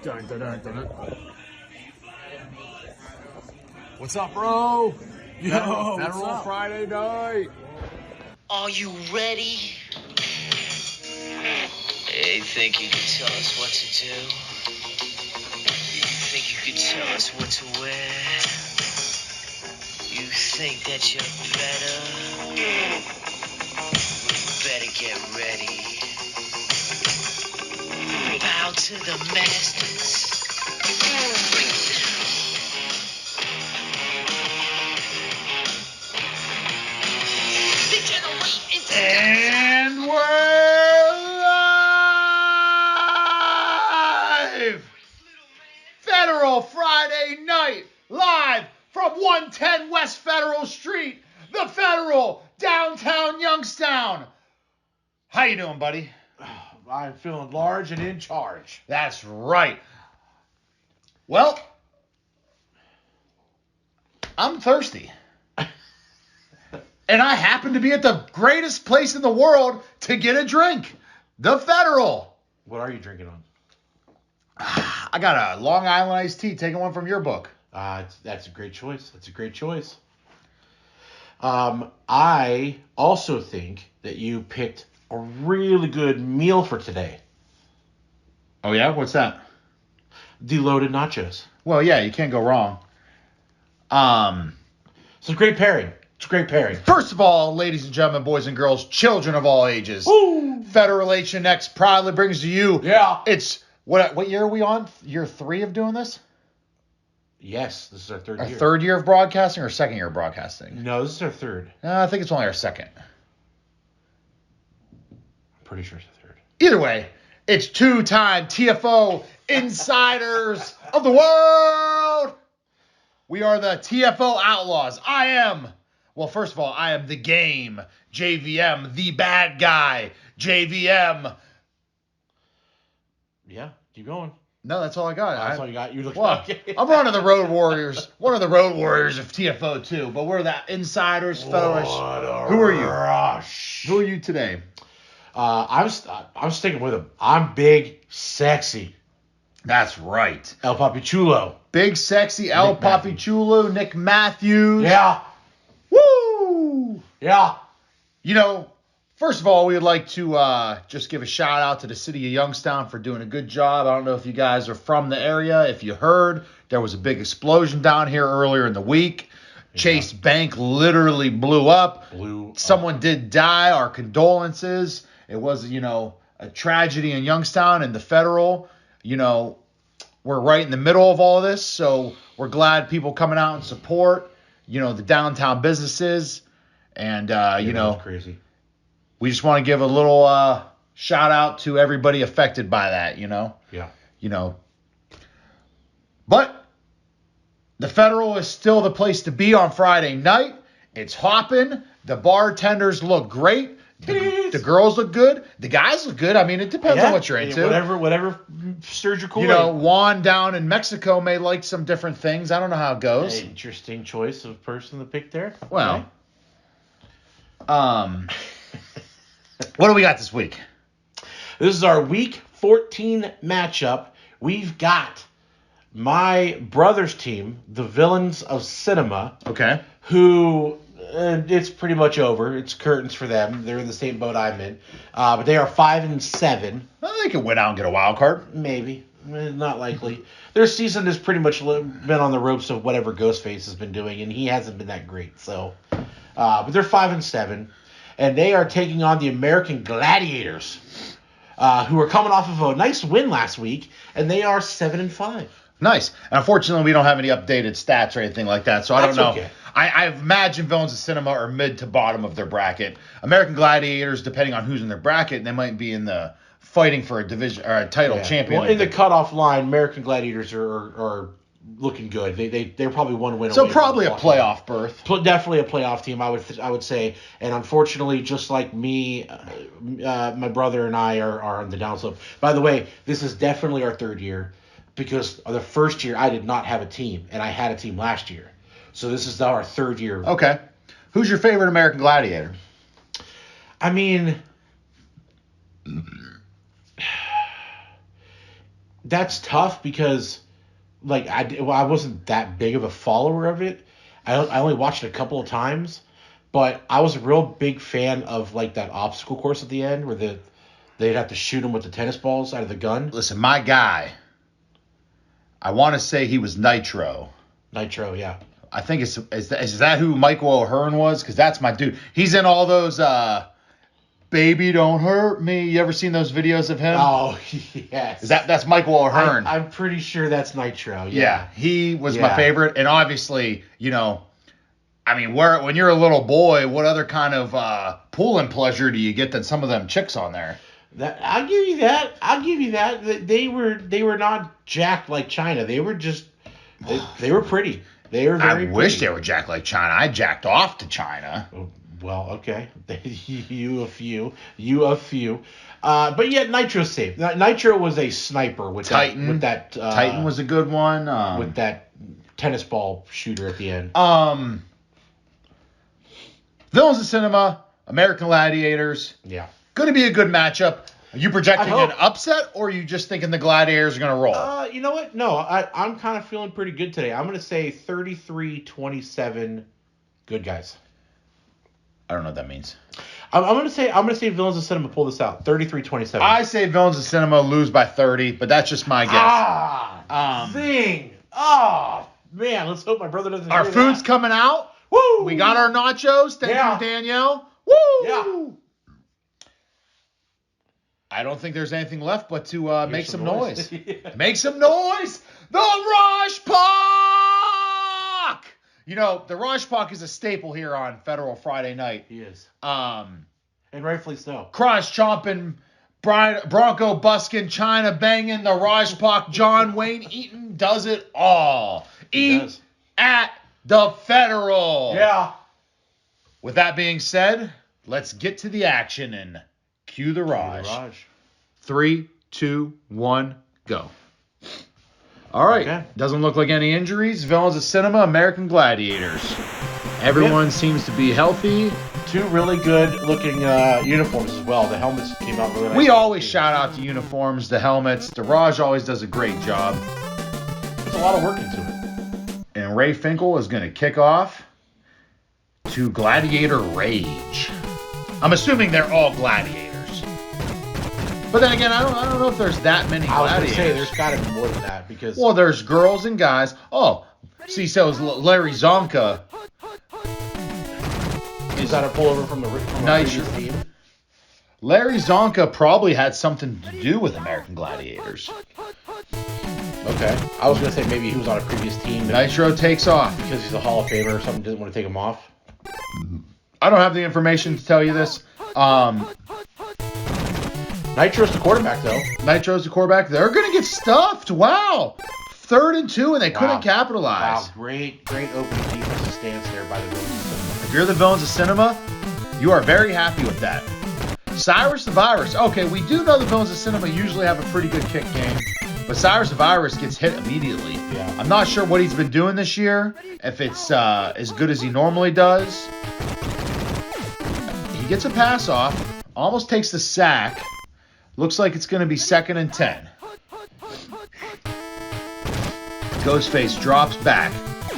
Dun, dun, dun, dun, dun. What's up, bro? Yo, Federal Friday night. Are you ready? Hey, think you can tell us what to do? You think you can tell us what to wear? You think that you're better? Better get ready. Bow to the masters. And we're live! Federal Friday night, live from 110 West Federal Street, the Federal, downtown Youngstown. How you doing, buddy? I'm feeling large and in charge. That's right. Well, I'm thirsty. And I happen to be at the greatest place in the world to get a drink, the Federal. What are you drinking on? I got a Long Island iced tea, taking one from your book. That's a great choice. I also think that you picked a really good meal for today. Oh, yeah? What's that? The loaded nachos. Well, yeah, you can't go wrong. It's a great pairing. First of all, ladies and gentlemen, boys and girls, children of all ages, Woo! Federal HNX proudly brings to you. Yeah. It's what year are we on? Year 3 of doing this? Yes, this is our third Our year. third year of broadcasting or second year of broadcasting? No, this is our third. I think it's only our second. I'm pretty sure it's the third. Either way, it's 2-time TFO insiders of the world. We are the TFO Outlaws. Well, first of all, I am the game. JVM, the bad guy. JVM. Yeah, keep going. No, that's all I got. That's all you got. You look Well, I'm one of the Road Warriors. One of the Road Warriors of TFO too. But we're the insiders, Federalists. Who are you? Rush. Who are you today? I'm sticking with him. I'm big, sexy. That's right. El Papichulo. Big, sexy El Nick Matthews. Papichulo, Nick Matthews. Yeah. Woo! Yeah. You know, first of all, we would like to just give a shout out to the city of Youngstown for doing a good job. I don't know if you guys are from the area. If you heard, there was a big explosion down here earlier in the week. Yeah. Chase Bank literally blew up. Someone did die. Our condolences. It was, a tragedy in Youngstown, and the Federal, we're right in the middle of all this. So we're glad people coming out and support, the downtown businesses. And, That's crazy. We just want to give a little shout out to everybody affected by that, Yeah. But the Federal is still the place to be on Friday night. It's hopping. The bartenders look great. The girls look good. The guys look good. I mean, it depends on what you're into. Whatever stirs your Kool-Aid. Juan down in Mexico may like some different things. I don't know how it goes. Interesting choice of person to pick there. Well, what do we got this week? This is our Week 14 matchup. We've got my brother's team, the Villains of Cinema. Okay. Who, it's pretty much over. It's curtains for them. They're in the same boat I'm in. But they are 5-7. Well, they could win out and get a wild card. Maybe. Not likely. Their season has pretty much been on the ropes of whatever Ghostface has been doing, and he hasn't been that great. So, but they're 5-7. And they are taking on the American Gladiators, who are coming off of a nice win last week, and they are 7-5. Nice. And unfortunately, we don't have any updated stats or anything like that, so I don't know. Okay. I imagine Villains of Cinema are mid to bottom of their bracket. American Gladiators, depending on who's in their bracket, they might be in the fighting for a division or a title champion. Well, in the cutoff line, American Gladiators are looking good. They're probably one win away. So probably a playoff berth. Definitely a playoff team, I would say. And unfortunately, just like me, my brother and I are on the downslope. By the way, this is definitely our third year because the first year I did not have a team, and I had a team last year. So this is our third year. Okay. Who's your favorite American Gladiator? I mean, That's tough because, like, I wasn't that big of a follower of it. I only watched it a couple of times, but I was a real big fan of, like, that obstacle course at the end where they'd have to shoot him with the tennis balls out of the gun. Listen, my guy, I want to say he was Nitro. Nitro, yeah. I think is that who Michael O'Hearn was? Because that's my dude. He's in all those Baby Don't Hurt Me. You ever seen those videos of him? Oh, yes. That's Michael O'Hearn. I'm pretty sure that's Nitro. Yeah, he was my favorite. And obviously, you know, I mean, when you're a little boy, what other kind of pulling pleasure do you get than some of them chicks on there? I'll give you that. They were not jacked like China. They were just they were pretty. They were very I wish pretty. they were jacked like China. I jacked off to China. Well, okay. you a few. But yeah, Nitro's safe. Nitro was a sniper with Titan. Titan was a good one. With that tennis ball shooter at the end. Villains of Cinema, American Gladiators. Yeah. Going to be a good matchup. Are you projecting an upset, or are you just thinking the Gladiators are going to roll? You know what? No, I'm kind of feeling pretty good today. I'm going to say 33-27 good guys. I don't know what that means. I'm gonna say Villains of Cinema pull this out. 33-27. I say Villains of Cinema lose by 30, but that's just my guess. Zing! Oh man, let's hope my brother doesn't. Our hear food's that. coming out. Woo! We got our nachos. Thank you, Danielle. Woo! Yeah. I don't think there's anything left but to make some noise. Yeah. Make some noise. The Raj Pak! You know, the Raj Pak is a staple here on Federal Friday night. He is. And rightfully so. Crunch chomping, Bronco busking, China banging, the Raj Pak, John Wayne Eaton does it all. Eat at the Federal. Yeah. With that being said, let's get to the action and cue the Raj. 3, 2, 1, go. All right. Okay. Doesn't look like any injuries. Villains of Cinema, American Gladiators. Everyone seems to be healthy. Two really good looking uniforms as well. The helmets came out really nice. We always shout out the uniforms, the helmets. The Raj always does a great job. There's a lot of work into it. And Ray Finkel is going to kick off to Gladiator Rage. I'm assuming they're all gladiators. But then again, I don't know if there's that many gladiators. I was going to say, there's got to be more than that because... Well, there's girls and guys. Oh, see, so is Larry Zonka. Is that a pullover from the previous team? Larry Zonka probably had something to do with American Gladiators. Okay. I was going to say maybe he was on a previous team. Nitro takes off. Because he's a Hall of Famer or something, didn't want to take him off. I don't have the information to tell you this. Nitro's the quarterback, though. Nitro's the quarterback. They're going to get stuffed. Wow. 3rd and 2, and they couldn't capitalize. Wow, great opening defensive stance there by the Villains of Cinema. If you're the Villains of Cinema, you are very happy with that. Cyrus the Virus. Okay, we do know the Villains of Cinema usually have a pretty good kick game, but Cyrus the Virus gets hit immediately. Yeah. I'm not sure what he's been doing this year, if it's as good as he normally does. He gets a pass off, almost takes the sack. Looks like it's going to be 2nd and 10. Ghostface drops back.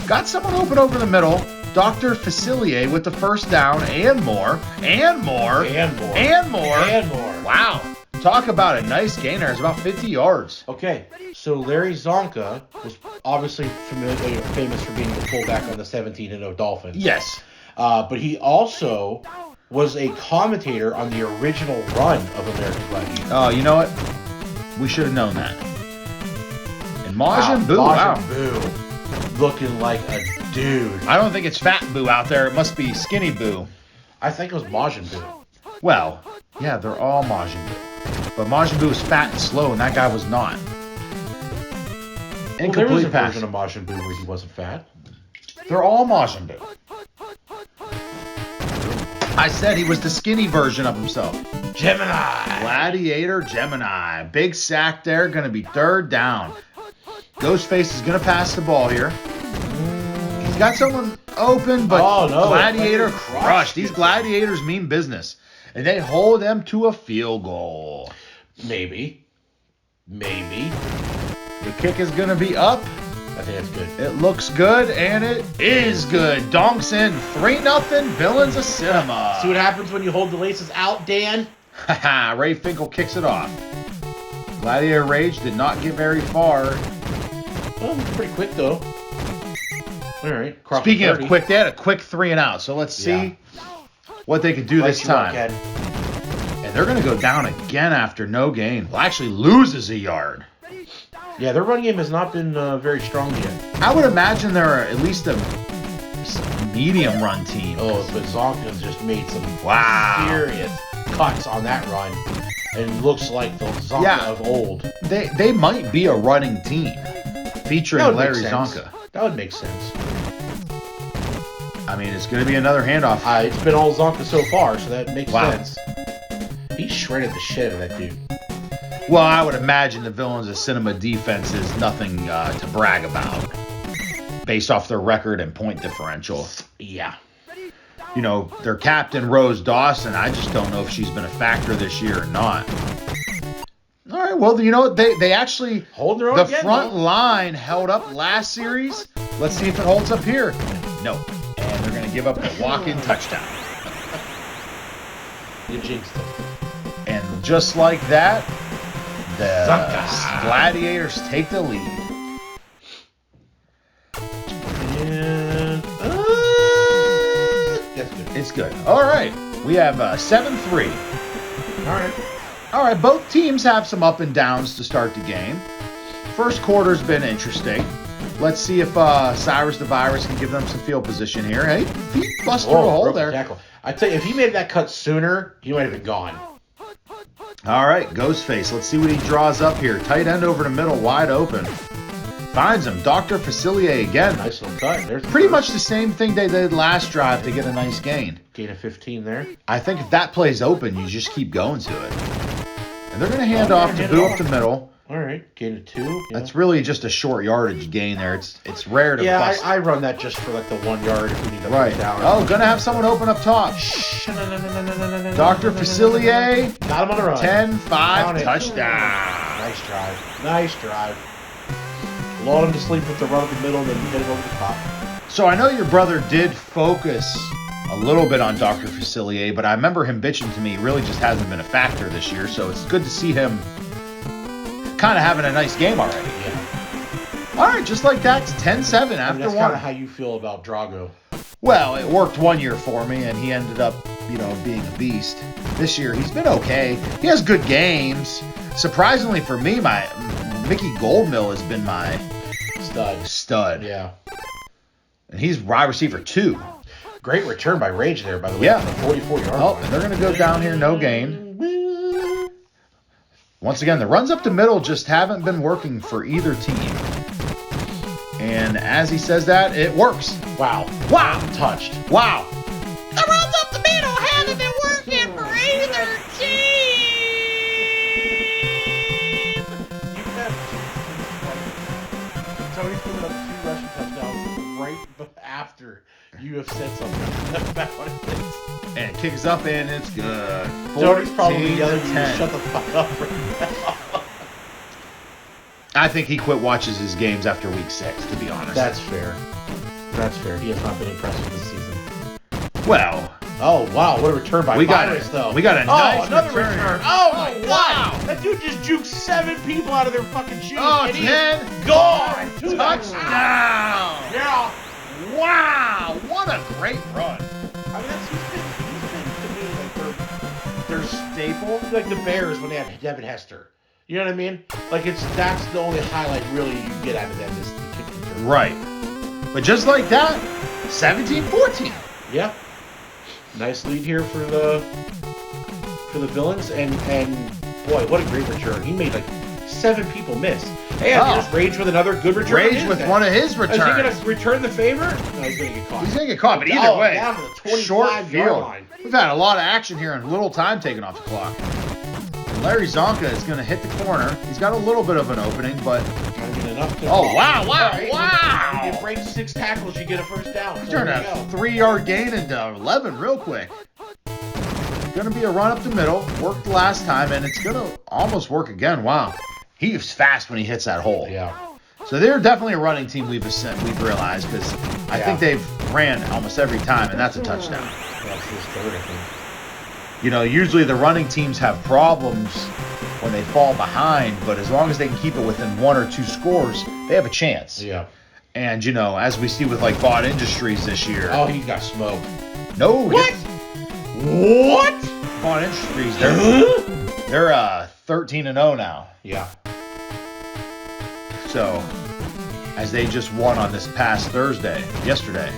Got someone open over the middle. Dr. Facilier with the first down and more. And more. And more. And more. And more. Wow. Talk about a nice gainer. It's about 50 yards. Okay, so Larry Zonka was obviously famous for being the fullback on the 17-0 Dolphins. Yes. But he also was a commentator on the original run of American Gladiators. Oh, you know what? We should have known that. And Majin Buu, Buu, looking like a dude. I don't think it's Fat Boo out there. It must be Skinny Boo. I think it was Majin Buu. Well, yeah, they're all Majin Buu. But Majin Buu was fat and slow, and that guy was not. Well, there was a version of Majin Buu where he wasn't fat. They're all Majin Buu. I said he was the skinny version of himself. Gemini. Gladiator Gemini. Big sack there. Going to be 3rd down. Ghostface is going to pass the ball here. He's got someone open, but Gladiator crushed. These Gladiators mean business. And they hold them to a field goal. Maybe. Maybe. The kick is going to be up. I think that's good. It looks good, and it is good. Donks in 3-0, Villains of Cinema. See what happens when you hold the laces out, Dan? Haha, Ray Finkel kicks it off. Gladiator Rage did not get very far. Oh, pretty quick, though. All right. Speaking of quick, they had a quick 3 and out. So let's see what they can do this time. And they're going to go down again after no gain. Well, actually loses a yard. Yeah, their run game has not been very strong yet. I would imagine they're at least a medium run team. Oh, but Zonka's just made some serious cuts on that run. And looks like the Zonka of old. They might be a running team featuring Larry Zonka. That would make sense. I mean, it's going to be another handoff. It's been all Zonka so far, so that makes sense. He shredded the shit out of that dude. Well, I would imagine the Villains of Cinema defense is nothing to brag about based off their record and point differential. Yeah. You know, their captain, Rose Dawson, I just don't know if she's been a factor this year or not. All right, well, you know what? They actually hold their own. The front line held up last series. Let's see if it holds up here. No. And they're going to give up a walk-in touchdown. You jinxed them. And just like that, the Gladiators take the lead. And, that's good. It's good. All right. We have 7-3. All right. Both teams have some up and downs to start the game. First quarter's been interesting. Let's see if Cyrus the Virus can give them some field position here. Hey, he busted a hole there. Tackle. I tell you, if he made that cut sooner, he might have been gone. All right, Ghostface. Let's see what he draws up here. Tight end over the middle, wide open. Finds him. Dr. Facilier again. Nice little cut. There's pretty much the same thing they did last drive to get a nice gain. Gain of 15 there. I think if that play's open, you just keep going to it. And they're going to hand off to Boo up the middle. All right, gain of 2. Yeah. That's really just a short yardage gain there. It's rare to bust. I run that just for like the 1 yard if we need to right down. Oh, going to have someone open up top. Dr. Facilier. Got him on the run. 10-5 touchdown. Nice drive. Lulled him to sleep with the run up the middle, and then you hit it over the top. So I know your brother did focus a little bit on Dr. Facilier, but I remember him bitching to me. He really just hasn't been a factor this year, so it's good to see him kind of having a nice game already. Yeah. All right, just like that, it's 10-7 after that's one. kind of how you feel about Drago. Well, it worked 1 year for me, and he ended up, being a beast. This year, he's been okay. He has good games. Surprisingly for me, my Mickey Goldmill has been my stud. Yeah. And he's wide receiver 2. Great return by Rage there, by the way. Yeah. 44-yard line. Oh, and they're going to go down here, no gain. Once again, the runs up the middle just haven't been working for either team. And as he says that, it works. Wow. I'm touched. Wow. The runs up the middle haven't been working for either team. You have Tony's putting up 2 rushing touchdowns right after you have said something about it. And it kicks up, and it's good. Tony's probably yelling at you to 10. shut the fuck up right now. I think he quit watches his games after week 6, to be honest. That's fair. He has not been impressive this season. Well. Oh, wow. What a return by Virus, though. We got a nice another return. Oh, my God. Wow. That dude just juked 7 people out of their fucking shoes. Oh, and 10. Gone. Touchdown. Yeah. Wow. What a great run. I mean, he's been to me like Their staple. like the Bears when they had Devin Hester. You know what I mean? Like that's the only highlight really you get out of them is the kick return. Right. But just like that, 17-14. Yeah. Nice lead here for the Villains and boy, what a great return. He made like 7 people miss. Hey, here's Rage with another good return. Rage with one of his returns. Is he going to return the favor? No, he's going to get caught. He's going to get caught, but either way, down to the 25 short yard field. line. We've had a lot of action here and little time taken off the clock. And Larry Zonka is going to hit the corner. He's got a little bit of an opening, but... Enough to wow. You break 6 tackles, you get a first down. He turned a 3-yard gain into 11 real quick. Going to be a run up the middle. Worked last time, and it's going to almost work again. Wow. He is fast when he hits that hole. Yeah. So they're definitely a running team we've realized because I think they've ran almost every time, and that's a touchdown. That's his third, I think. You know, usually the running teams have problems when they fall behind, but as long as they can keep it within 1 or 2 scores, they have a chance. Yeah. And, you know, as we see with, like, Bought Industries this year. Oh, he got smoked. No. What? What? Bought Industries, they're 13-0 now. Yeah. So, as they just won on this past yesterday.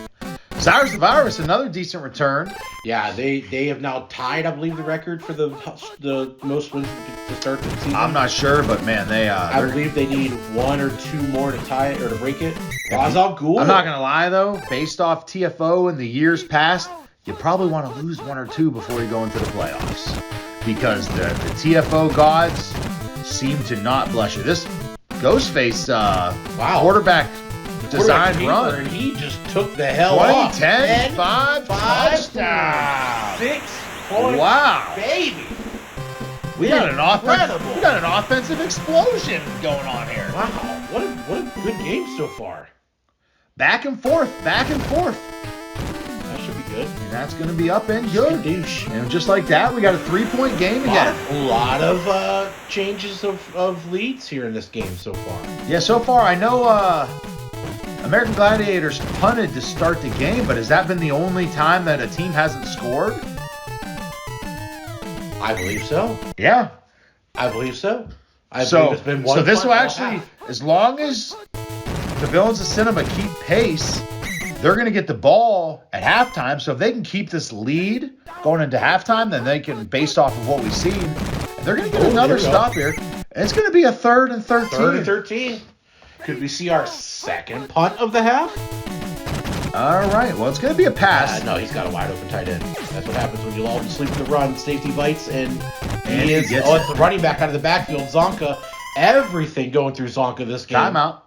Cyrus the Virus, another decent return. Yeah, they have now tied, I believe, the record for the most wins to start the season. I'm not sure, but man, I believe they need 1 or 2 more to tie it or to break it. Razal Ghul. I'm not gonna lie though, based off TFO in the years past, you probably want to lose 1 or 2 before you go into the playoffs, because the TFO gods seem to not bless you. This Ghostface quarterback design run. And he just took the hell off. 10, 5, touchdown. 6 points. Wow. Baby. We got an offensive explosion going on here. Wow. What a good game so far. Back and forth. That should be good. And that's going to be up and good. Douche. And just like that, we got a 3-point game again. A lot of changes of leads here in this game so far. Yeah, so far I know American Gladiators punted to start the game, but has that been the only time that a team hasn't scored? I believe so. Yeah. I believe so. I So believe it's been one this will punt actually, half. as long as the Villains of Cinema keep pace, they're going to get the ball at halftime. So if they can keep this lead going into halftime, then they can, based off of what we've seen, they're going to get another stop here. And it's going to be a 3rd and 13. 3rd and 13. Could we see our second punt of the half? All right. Well, it's going to be a pass. No, he's got a wide open tight end. That's what happens when you lull him to sleep in the run. Safety bites, and he it's the running back out of the backfield. Zonka, everything going through Zonka this game. Timeout.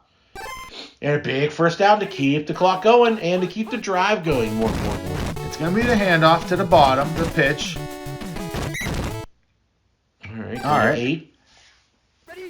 And a big first down to keep the clock going and to keep the drive going, more importantly. It's going to be the handoff to the bottom, the pitch. All right. 8.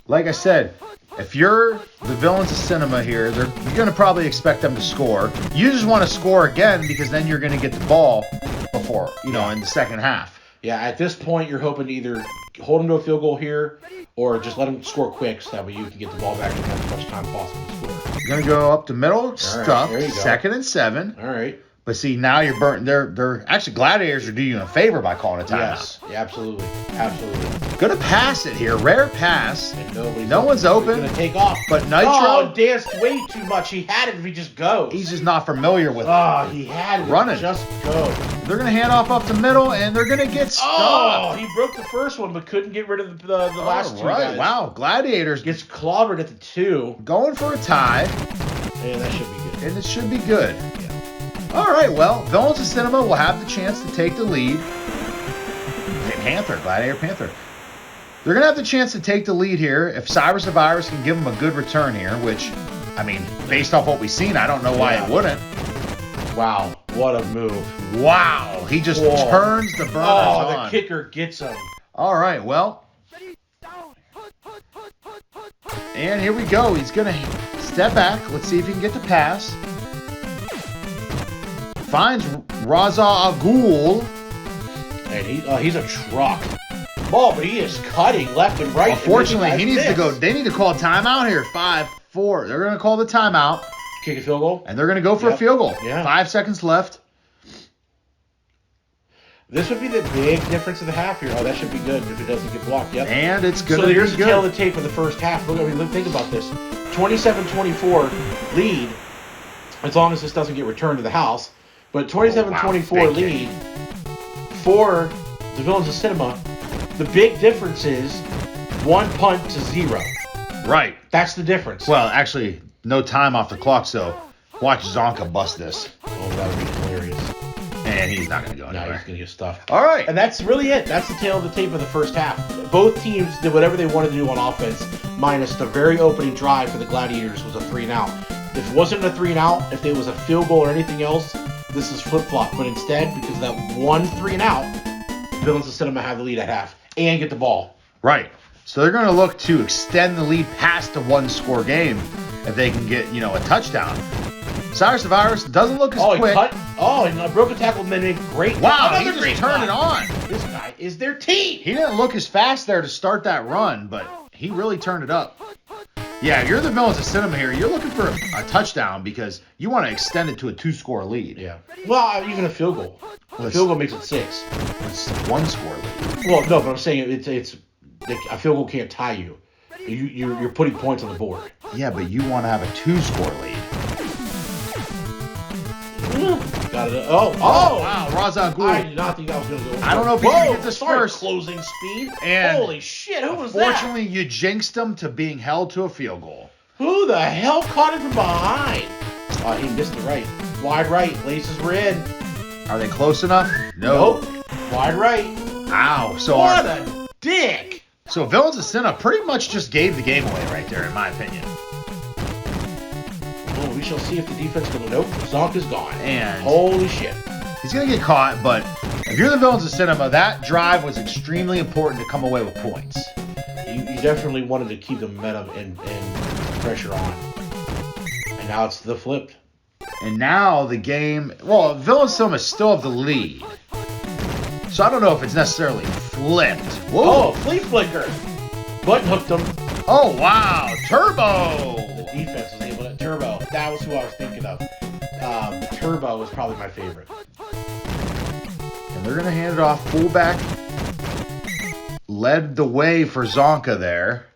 Like I said, if you're the Villains of Cinema here, you're going to probably expect them to score. You just want to score again because then you're going to get the ball before, in the second half. Yeah, at this point, you're hoping to either hold them to a field goal here or just let them score quick so that way you can get the ball back and have as much time possible to score. You're going to go up the middle, stuff, there you go. 2nd and 7. All right. But see, now you're burnt. They're actually, Gladiators are doing you a favor by calling a timeout. Yes, yeah, absolutely. Gonna pass it here, rare pass. And no one's open. Gonna take off. But Nitro, danced way too much. He had it if he just goes. He's just not familiar with he had it. running. Just go. They're gonna hand off up the middle, and they're gonna get stopped. He broke the first one, but couldn't get rid of the last two guys. Wow, Gladiators Gets clobbered at the 2. going for a tie, And that should be good. and it should be good. All right, well, Villains of Cinema will have the chance to take the lead. Gladiator Panther. They're going to have the chance to take the lead here if Cyrus the Virus can give them a good return here, which, I mean, based off what we've seen, I don't know why it wouldn't. Wow, what a move. Wow, he just turns the burners on. The kicker gets him. All right, well. And here we go. He's going to step back. Let's see if he can get the pass. Finds Raza Agul. And he's a truck. Oh, but he is cutting left and right. Unfortunately, he needs to go. They need to call a timeout here. 5-4. They're going to call the timeout. Kick a field goal. And they're going to go for a field goal. Yeah. 5 seconds left. This would be the big difference of the half here. Oh, that should be good if it doesn't get blocked. Yep. And it's going to be good. So here's the tail of the tape of the first half. Think about this. 27-24 lead, as long as this doesn't get returned to the house. But 27-24 lead for the Villains of Cinema. The big difference is 1 punt to 0. Right. That's the difference. Well, actually, no time off the clock, so watch Zonka bust this. Oh, that would be hilarious. And he's not going to go anywhere. No, he's going to get stuffed. All right. And that's really it. That's the tail of the tape of the first half. Both teams did whatever they wanted to do on offense, minus the very opening drive for the Gladiators was a 3-and-out. If it wasn't a 3-and-out, if it was a field goal or anything else, this is flip-flop. But instead, because of that one 3-and-out, Villains of Cinema have the lead at half and get the ball. Right. So they're going to look to extend the lead past a one-score game if they can get, a touchdown. Cyrus the Virus doesn't look as quick. He cut. Oh, and a broken tackle made great. Wow, he Another just great turned it cut. on. This guy is their team. He didn't look as fast there to start that run, but he really turned it up. Yeah, if you're the Villains of Cinema here, you're looking for a touchdown because you want to extend it to a 2-score lead. Yeah. Well, even a field goal. A field goal makes it 6. It's a 1-score lead. Well, no, but I'm saying it's a field goal can't tie you. You're putting points on the board. Yeah, but you want to have a 2-score lead. Got it. Oh! Wow, Raza Ghul. I did not think I was going to go. I don't know if you can get this first. Closing speed. And holy shit! Who was that? Fortunately, you jinxed him to being held to a field goal. Who the hell caught him from behind? Oh, he missed it right. Wide right. Laces were in. Are they close enough? No. Nope. Wide right. Ow. So what a dick. So Villains of Cinema pretty much just gave the game away right there, in my opinion. Well, we shall see if the defense can. Nope. Zonk is gone. And holy shit. He's going to get caught, but if you're the Villains of Cinema, that drive was extremely important to come away with points. You definitely wanted to keep the momentum and pressure on. And now it's the flipped. And now the game, well, Villains of Cinema still have the lead. So I don't know if it's necessarily flipped. Whoa. Oh, flea flicker. Button hooked him. Oh, wow. Turbo. The defense was able to. Turbo. That was who I was thinking of. Turbo was probably my favorite. And they're going to hand it off. Fullback led the way for Zonka there.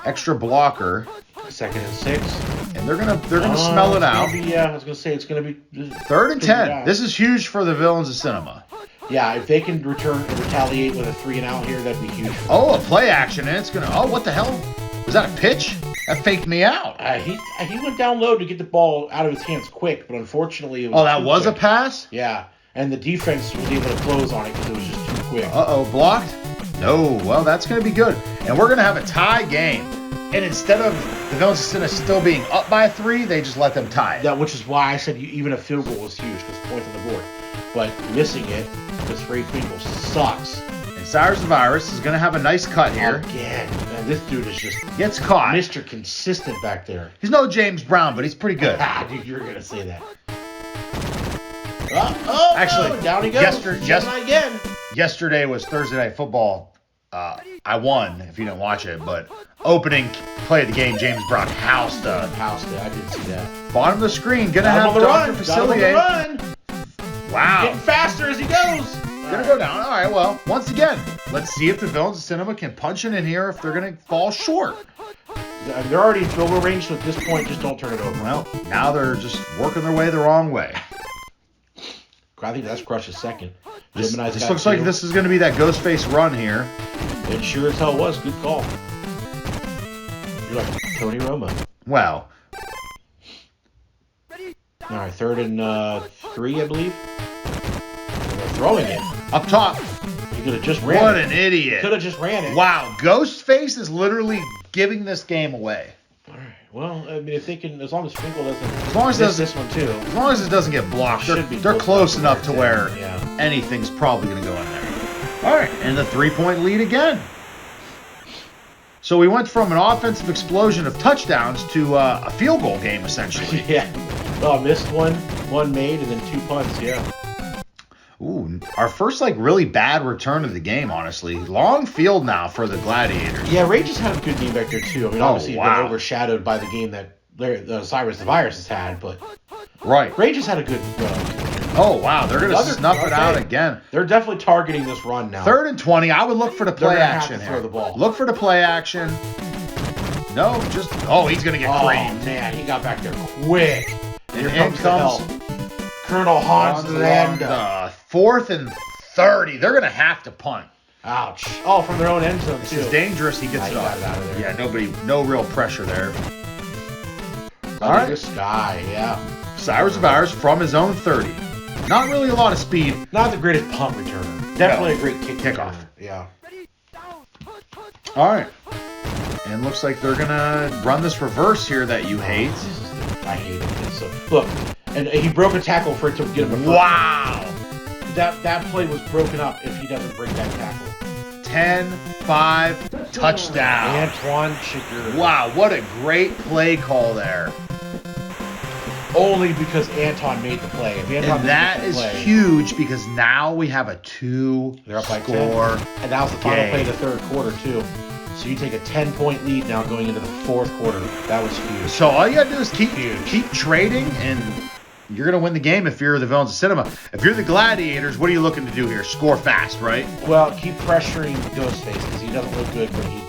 Extra blocker. 2nd and 6. And they're gonna smell it out. Yeah, I was gonna say it's gonna be 3rd and 10. This is huge for the Villains of Cinema. Yeah, if they can return and retaliate with a 3 and out here, that'd be huge. Oh, a play action, and it's gonna. Oh, what the hell? Was that a pitch? That faked me out. He went down low to get the ball out of his hands quick, but unfortunately, it was that too was quick. A pass. Yeah, and the defense was able to close on it because it was just too quick. Blocked. No. Well, that's gonna be good, and we're gonna have a tie game. And instead of the Villains of Cinema still being up by 3, they just let them tie it. That, which is why I said even a field goal was huge because points on the board. But missing it, this free field goal sucks. And Cyrus the Virus is going to have a nice cut here. Again. Man, this dude is just gets caught. Mr. Consistent back there. He's no James Brown, but he's pretty good. Dude, you're going to say that. Actually, down he goes. Again. Yesterday was Thursday Night Football. I won, if you didn't watch it, but opening play of the game, James Brown housed I did see that. Bottom of the screen, gonna have Dr. Facilier. Wow. Getting faster as he goes. Gonna go down. All right, well, once again, let's see if the Villains of Cinema can punch it in here if they're gonna fall short. They're already in field goal range, so at this point, just don't turn it over. Well, now they're just working their way the wrong way. I think that's Crush's second. This looks like this is going to be that Ghostface run here. It sure as hell was. Good call. You're like Tony Romo. Wow. All right, 3rd and 3, I believe. And they're throwing it. Up top. He could have just ran it. What an idiot. Could have just ran it. Wow, Ghostface is literally giving this game away. All right. Well, I mean, if they can, as long as Finkel doesn't miss this one too. As long as it doesn't get blocked, they're close enough to where anything's probably going to go in there. All right, and the 3-point lead again. So we went from an offensive explosion of touchdowns to a field goal game, essentially. Yeah. Oh, missed one made, and then 2 punts, yeah. Ooh, our first, really bad return of the game, honestly. Long field now for the Gladiators. Yeah, Ray just had a good game back there, too. I mean, obviously, he's been overshadowed by the game that Cyrus the Virus has had, but... Right. Ray just had a good Oh, wow, they're going to snuff it out again. They're definitely targeting this run now. 3rd and 20, I would look for the play action here. Throw the ball. Look for the play action. No, he's going to get creamed. Oh, man, he got back there quick. And here comes the help. Colonel Hans and 4th and 30. They're going to have to punt. Ouch. Oh, from their own end zone, too. This is dangerous. He gets it out of there. Yeah, no real pressure there. All right. This guy, yeah. Cyrus the Virus from his own 30. Not really a lot of speed. Not the greatest punt returner. Definitely a great kickoff. Yeah. All right. And looks like they're going to run this reverse here that you hate. I hate it. So, look, and he broke a tackle for it to get him a first. Wow. That play was broken up if he doesn't break that tackle. 10-5 touchdown. Antoine Chigurh. Wow, what a great play call there. Only because Anton made the play. If Anton And that made the is play, huge because now we have a they're up by 10. two-score. And that was the final game. play of the third quarter, too. So you take a 10-point lead now going into the fourth quarter. That was huge. So all you gotta do is keep Huge. trading, and you're gonna win the game if you're the Villains of Cinema. If you're the Gladiators, what are you looking to do here? Score fast, right? Well, keep pressuring Ghostface because he doesn't look good when he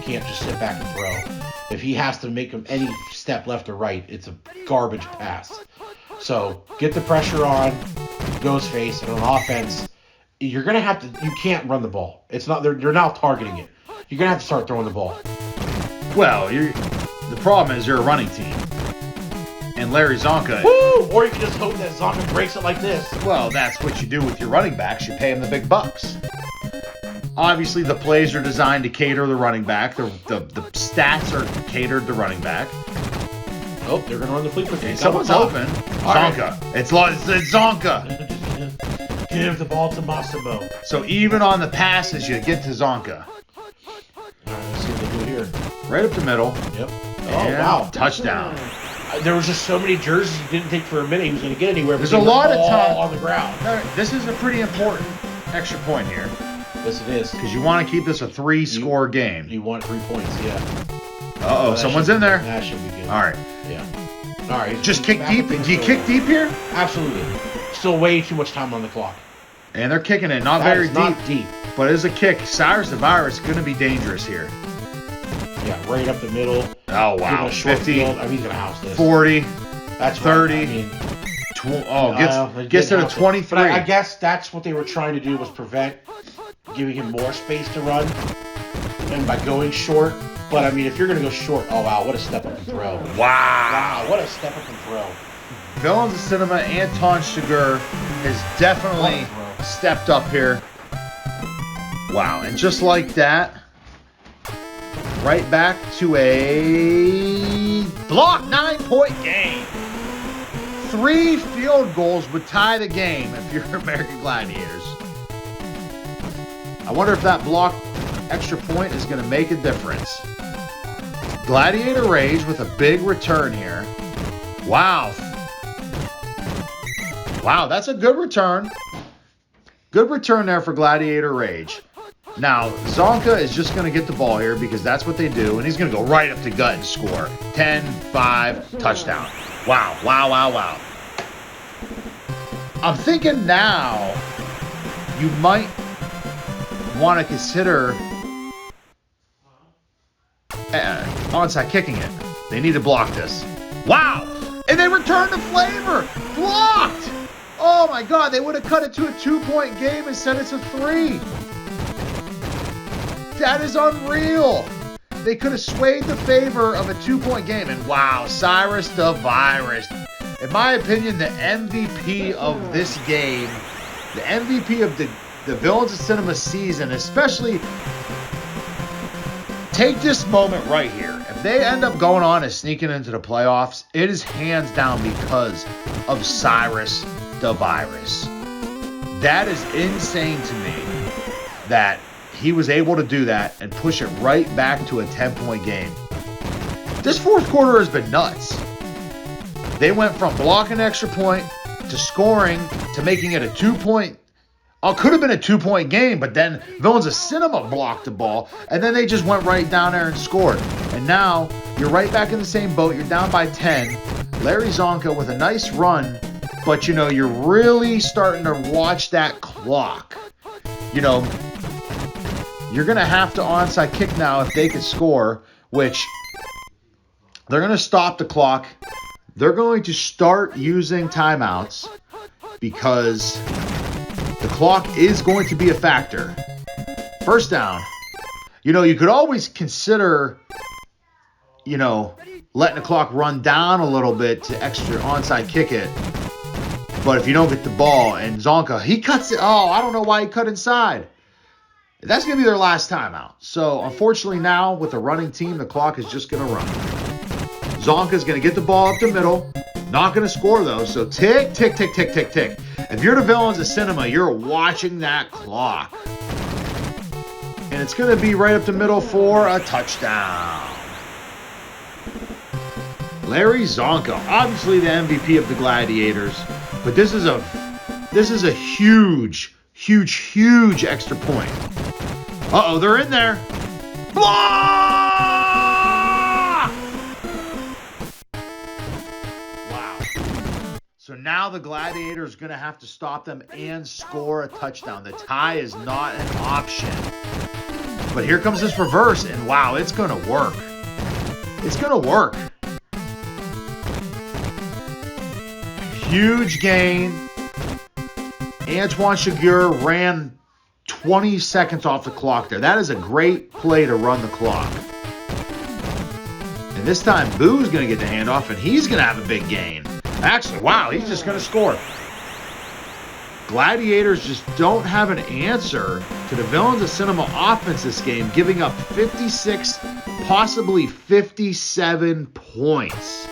can't just sit back and throw. If he has to make him any step left or right, it's a garbage pass. So get the pressure on Ghostface, and on offense, you're gonna have to. You can't run the ball. It's not. They're now targeting it. You're gonna have to start throwing the ball. Well, the problem is you're a running team, and Larry Zonka. Woo! Or you can just hope that Zonka breaks it like this. Well, that's what you do with your running backs. You pay them the big bucks. Obviously, the plays are designed to cater the running back. The stats are catered to running back. Oh, they're gonna run the fleet with Hey, someone's open. Zonka. It's Zonka. Give the ball to Massimo. So even on the passes, you get to Zonka. All right, let's see what they do here. Right up the middle. Yep. Oh, And wow. touchdown. There was just so many jerseys he didn't think for a minute he was going to get anywhere. There's but a they were lot of all time on the ground. This is a pretty important extra point here Yes, it is. because you want to keep this a 3-score game. You want 3 points, yeah. Uh-oh, That someone's should in be- there. That should be good. All right. Yeah. All right. Just kick back deep. up things Do you kick forward. deep here? Absolutely. Still way too much time on the clock. And they're kicking it. Not That very is deep, not deep. but it is a kick. Cyrus the Virus is going to be dangerous here. Yeah, right up the middle. Oh, Give it wow. a short 50, field. I mean, he's going to house this. 40, That's 30. Right. I mean, gets to the 23. But I guess that's what they were trying to do was prevent giving him more space to run, and by going short. But I mean, if you're going to go short, oh wow, what a step up and throw! Wow. Wow, what a step up and throw! Villains of Cinema, Anton Chigurh has definitely What a throw. stepped up here. Wow, and just like that, right back to a block 9-point game. 3 field goals would tie the game if you're American Gladiators. I wonder if that block extra point is going to make a difference. Gladiator Rage with a big return here. Wow. Wow, that's a good return. Good return there for Gladiator Rage. Now, Zonka is just going to get the ball here because that's what they do, and he's going to go right up to gut and score. 10-5, touchdown. Wow, wow, wow, wow. I'm thinking now you might want to consider onside kicking it. They need to block this. Wow! And they return to flavor! Blocked! Oh my god, they would have cut it to a 2-point game and said it's a 3. That is unreal. They could have swayed the favor of a 2-point game. And wow, Cyrus the Virus. In my opinion, the MVP of this game, the MVP of the Villains of Cinema season, especially, take this moment right here. If they end up going on and sneaking into the playoffs, it is hands down because of Cyrus the Virus. That is insane to me that he was able to do that and push it right back to a 10-point game. This fourth quarter has been nuts. They went from blocking extra point to scoring to making it a 2-point. Oh, could have been a 2-point game, but then Villains of Cinema blocked the ball, and then they just went right down there and scored. And now you're right back in the same boat. You're down by 10. Larry Zonka with a nice run, but you know you're really starting to watch that clock. You know, you're gonna have to onside kick now if they can score, which they're gonna stop the clock. They're going to start using timeouts because the clock is going to be a factor. First down. You know, you could always consider, you know, letting the clock run down a little bit to extra onside kick it. But if you don't get the ball, and Zonka, he cuts it. Oh, I don't know why he cut inside. That's going to be their last timeout. So, unfortunately now, with the running team, the clock is just going to run. Zonka's going to get the ball up the middle. Not going to score, though. So, tick, tick, tick, tick, tick, tick. If you're the Villains of Cinema, you're watching that clock. it's going to be right up the middle for a touchdown. Larry Zonka, obviously the MVP of the Gladiators, but this is a huge extra point. Uh-oh, they're in there. Block! Wow. So now the Gladiators are going to have to stop them and score a touchdown. The tie is not an option. But here comes this reverse, and wow, it's going to work. It's going to work. Huge gain. Antoine Chigurh ran 20 seconds off the clock there. That is a great play to run the clock. And this time, Boo's going to get the handoff, and he's going to have a big gain. Actually, wow, he's just going to score. Gladiators just don't have an answer to the Villains of Cinema offense this game, giving up 56, possibly 57 points.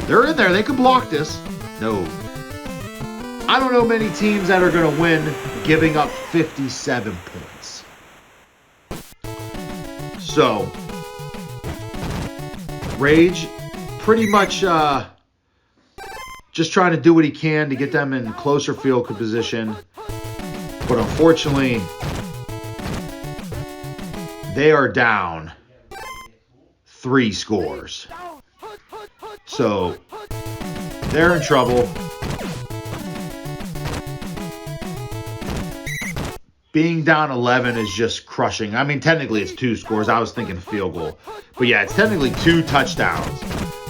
They're in there. They can block this. No. I don't know many teams that are going to win giving up 57 points. So, Rage pretty much just trying to do what he can to get them in closer field position. But unfortunately, they are down 3 scores. So, they're in trouble. Being down 11 is just crushing. I mean, technically it's 2 scores. I was thinking field goal. But yeah, it's technically 2 touchdowns.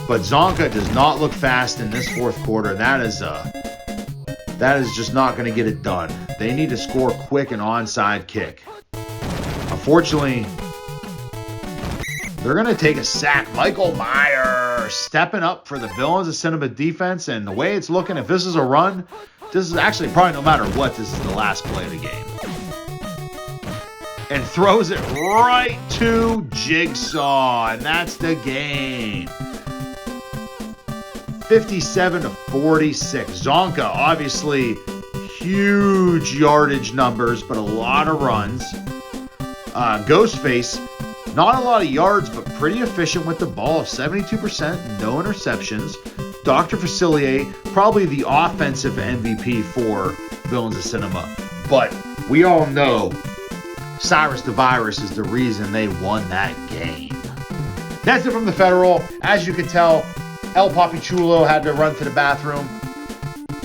But Zonka does not look fast in this fourth quarter. That is just not going to get it done. They need to score quick and onside kick. Unfortunately, they're going to take a sack. Michael Meyer stepping up for the Villains of Cinema defense. And the way it's looking, if this is a run, this is actually probably no matter what, this is the last play of the game. And throws it right to Jigsaw. And that's the game. 57-46. Zonka, obviously, huge yardage numbers, but a lot of runs. Ghostface, not a lot of yards, but pretty efficient with the ball. 72%, no interceptions. Dr. Facilier, probably the offensive MVP for Villains of Cinema. But we all know Cyrus the Virus is the reason they won that game. That's it from the Federal. As you can tell, El Papi Chulo had to run to the bathroom.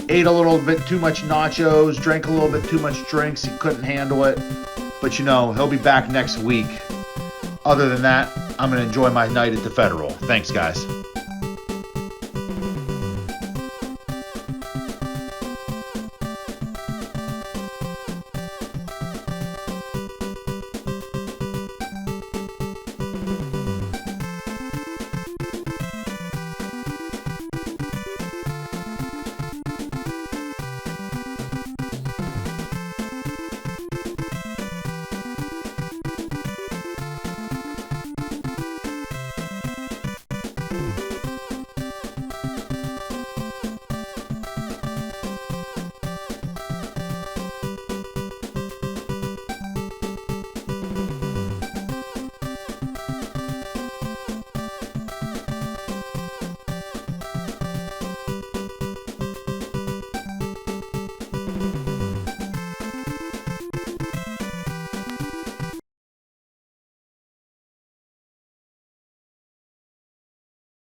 Ate a little bit too much nachos, drank a little bit too much drinks. He couldn't handle it. But you know, he'll be back next week. Other than that, I'm going to enjoy my night at the Federal. Thanks, guys.